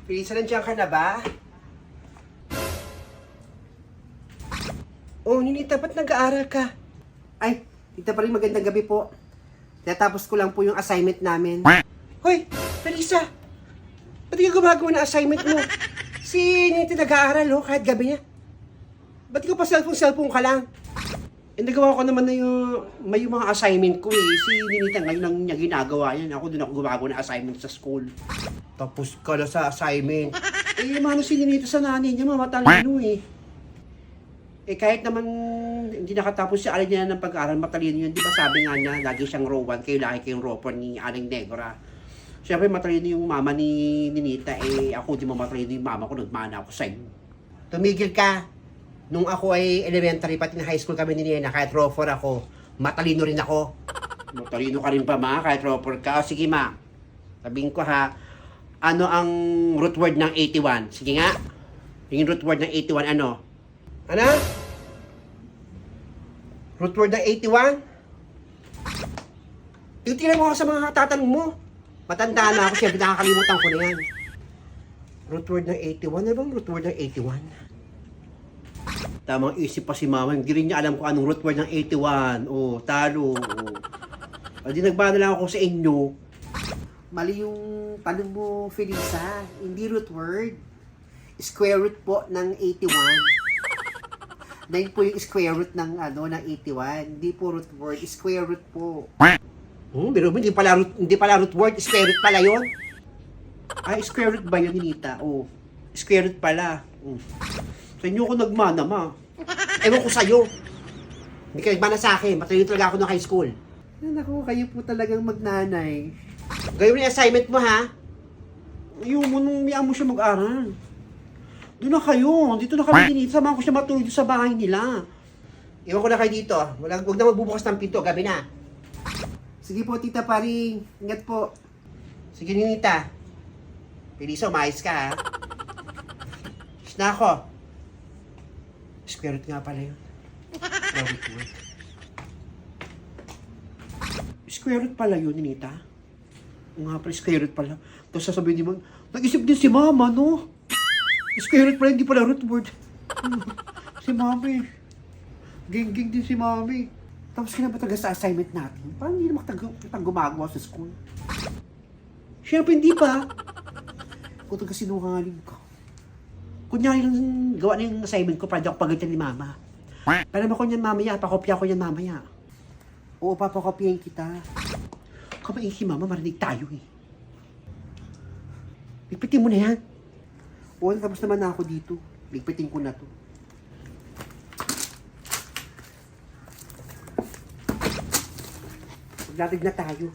Felisa, nandiyan ka na ba? Oh, Ninita, ba't nag-aaral ka? Ay, Tita pa rin, magandang gabi po. Natapos ko lang po yung assignment namin. Hoy, Felisa! Ba't ka gumagawa ng assignment mo? Si Ninita nag-aaral, oh, kahit gabi niya. Ba't ka pa cellphone ka lang? Eh, nagawa ko naman na may mga assignment ko eh. Si Ninita ngayon lang niya ginagawa yan. Ako doon ako gumagawa ng assignment sa school. Tapos ka na sa assignment. Eh, mano si Ninita sa nanay niya, matalino eh. Eh, kahit naman hindi nakatapos si Aling niya ng pag-aaral, matalino yun. Di ba sabi nga niya, lagi siyang row 1, kayo laki kayong row 4 ni Aling Negra. Siyempre, matalino yung mama ni Ninita. Eh, ako di mo matalino yung mama ko, nagmana ako sa inyo. Tumigil ka. Nung ako ay elementary, pati na high school kami ni Nena, kahit row 4 ako, matalino rin ako. Matalino ka rin pa, ma? Kahit row 4 ka? O, sige, ma. Sabihin ko, ha? Ano ang root word ng 81? Sige nga. Yung root word ng 81, ano? Ano? Root word ng 81? Tingnan mo ako sa mga tatanong mo. Matanda na ako, siyempre nakakalimutan ko na yan. Root word ng 81? Ano bang root word ng 81? Tamang isip pa si mama, hindi rin niya alam kung anong root word ng 81. O, talo. O, di nagbana lang ako sa inyo. Mali yung tanong mo, Felisa. Hindi root word. Square root po ng 81. 9 po yung square root ng ng 81. Hindi po root word, square root po. Pero hindi pala root word, square root pala yon. Ay, square root ba yun, Ninita? Oh, square root pala. Sa inyo ko nagmana, ma. Ewan ko sa'yo. Hindi ka nagmana sa akin. Matalino talaga ako ng high school. Naku, kayo po talagang magnanay. Gawin mo yung assignment mo, ha? Ayaw mo nung miyaan mo siya mag-aral. Doon na kayo. Dito na kami dinito. Samahan ko siya matulog sa bahay nila. Iwan ko na kayo dito. Huwag na magbubukas ng pinto. Gabi na. Sige po, Tita Paring. Ingat po. Sige, Ninita. Felisa, umayos ka, ha? Is na ako. Square root nga pala yun. Square root pala yun, Ninita. Nga pala, square root pala. Tapos sasabihin niyo, nag-isip din si Mama, no? Square root pala, hindi pala root word. Si Mami. Ging-ging din si Mami. Tapos kinabataga sa assignment natin. Parang hindi naman gumagawa sa school. Siyempre, hindi pa. Kung taga-sinungaling ko. Kunyari lang gawa na yung assignment ko para di ako pagalitan ni Mama. Alam mo ko niyan mamaya, pakopya ko yan mamaya. Oo, papakopyahin kita. Kumain si Mama, marinig tayo eh. Ligpitin mo na yan. Oo, tapos naman na ako dito. Ligpitin ko na to. Maglatig na tayo.